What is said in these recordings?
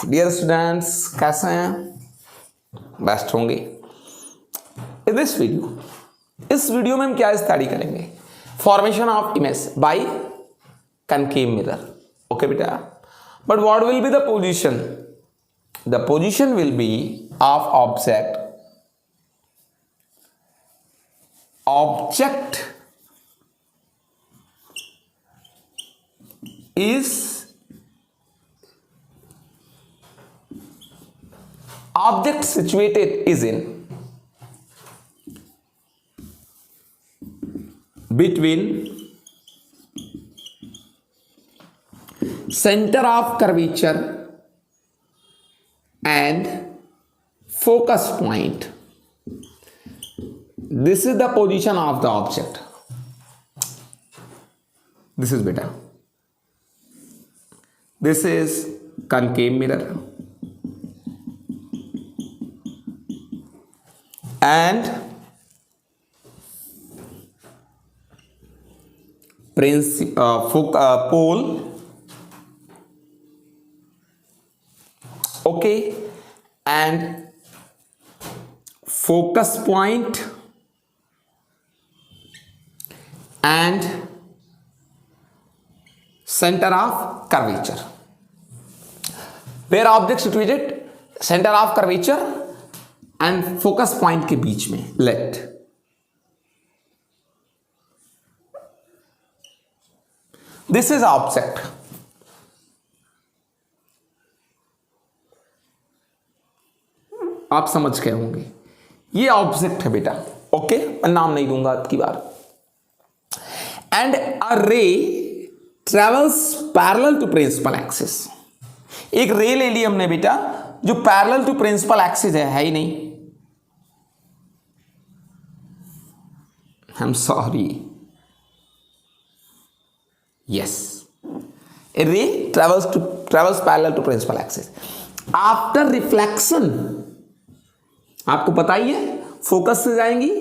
Dear students, कैसे हैं? Best होंगे। इन दिस वीडियो, इस वीडियो में हम क्या स्टडी करेंगे? Formation of image by concave mirror. Okay बेटा, but what will be the position? The position will be of object is object situated is in between center of curvature and focus point. This is the position of the object. This is beta. This is concave mirror and pole. Okay, and focus point and center of curvature. Where object situated? Center of curvature and focus point के बीच में. Let this is object. आप समझ गए होंगे, ये object है बेटा। Okay, मैं नाम नहीं दूंगा आपकी बार। And a ray travels parallel to principal axis. एक रे ले ली हमने बेटा जो पैरेलल टू प्रिंसिपल एक्सिस है ही नहीं। I am sorry, yes, a ray travels parallel to principal axis. After reflection, आपको पता ही है, फोकस से जाएंगी,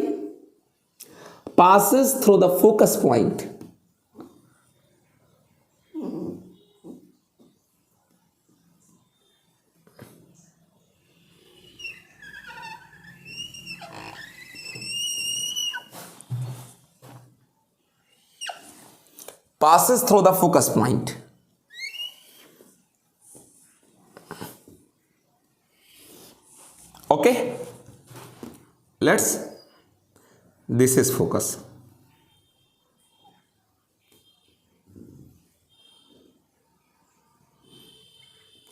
passes through the focus point okay, this is focus.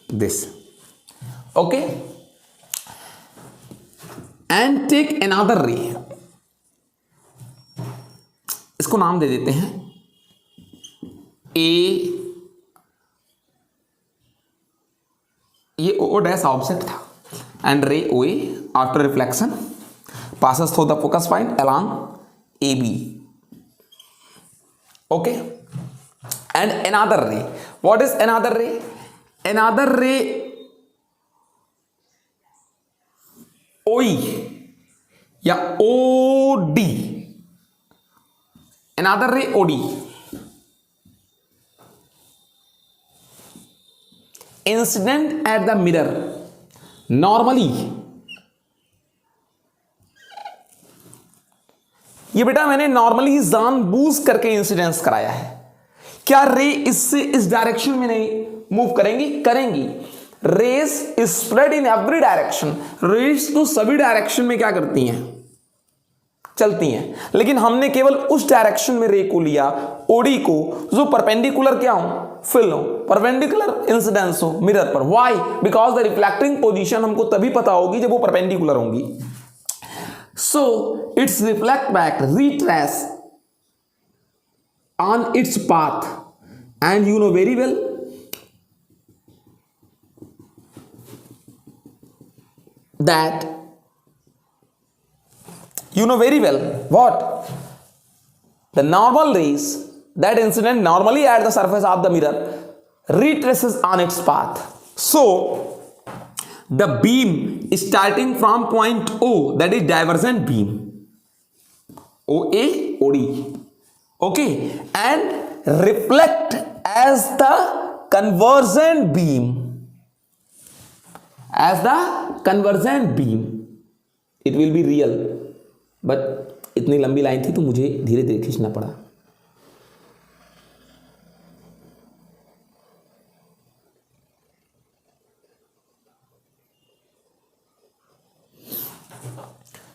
This, okay, and take another ray. इसको नाम दे देते हैं ए, ये ओ डैश ऑब्जेक्ट था, and ray O A after reflection passes through the focus point along AB. Okay, and another ray. What is another ray? Another ray OE या OD. Another ray OD. Incident at the mirror. Normally, ये बेटा मैंने normally जानबूझ करके incidence कराया है। क्या रे इससे इस डायरेक्शन में नहीं मूव करेंगी? Rays spread in every direction. Rays तो सभी डायरेक्शन में क्या करती हैं? चलती हैं, लेकिन हमने केवल उस डायरेक्शन में रे को लिया, ओडी को, जो परपेंडिकुलर क्या हो, फिल हो, परपेंडिकुलर इंसिडेंस हो मिरर पर। Why? Because the reflecting position हमको तभी पता होगी जब वो परपेंडिकुलर होंगी। So its reflect back, retrace on its path, and you know very well that what the normal rays, that incident normally at the surface of the mirror retraces on its path. So the beam is starting from point O, that is divergent beam, OA, OD, okay, and reflect as the convergent beam as the convergent beam it will be real, but इतनी लंबी line थी तो मुझे धीरे धीरे खींचना पड़ा।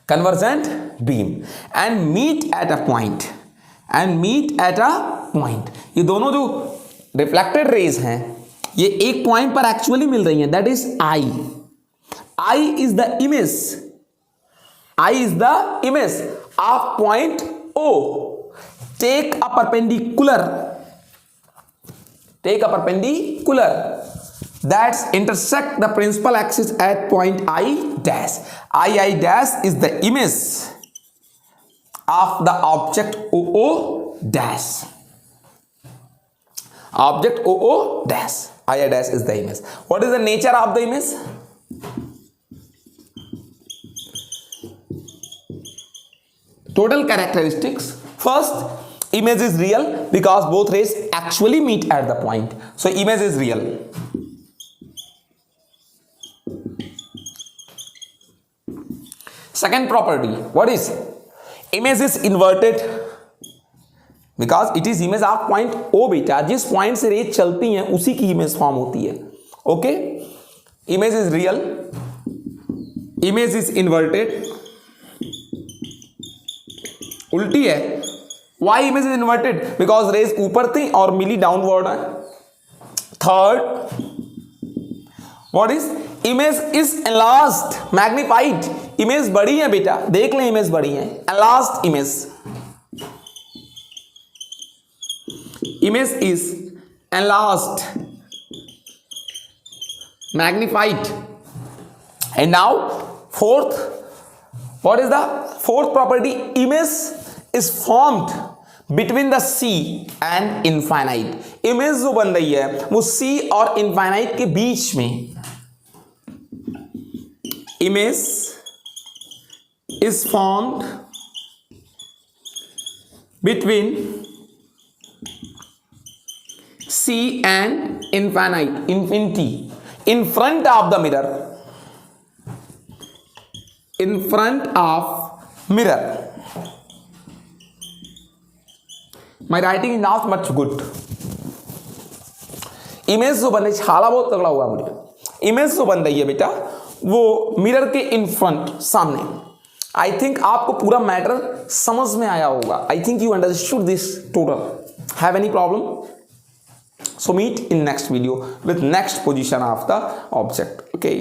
convergent beam and meet at a point ये दोनों जो रिफ्लेक्टेड रेज हैं ये एक पॉइंट पर एक्चुअली मिल रही हैं, that is I is the image of point O। Take a perpendicular that intersect the principal axis at point I dash is the image of the object OO dash I dash is the image. What is the nature of the image? Total characteristics. First, image is real because both rays actually meet at the point, so image is real. Second property, what is? Image is inverted because it is image of point O beta। जिस point से rays चलती हैं उसी की image form होती है। Okay, image is real, image is inverted, उल्टी है। Why image is inverted? Because rays ऊपर थी और मिली डाउनवर्ड है। Third, what is? Image is enlarged, magnified. Image बड़ी है बेटा, देख लें इमेज बड़ी है। Enlarged image is enlarged, magnified. And now fourth, what is the fourth property? Image is formed between the C and infinite। Image जो बन रही है वो C और infinite के बीच में। Image is formed between C and infinity in front of the mirror, my writing is not much good। Image जो बन रही, छाला बहुत तगड़ा हुआ मुझे। इमेज जो बन रही है बेटा वो मिरर के इन फ्रंट, सामने। आई थिंक आपको पूरा मैटर समझ में आया होगा। I think you understood this total. Have any problem? So meet in next video with next position of the object. Okay.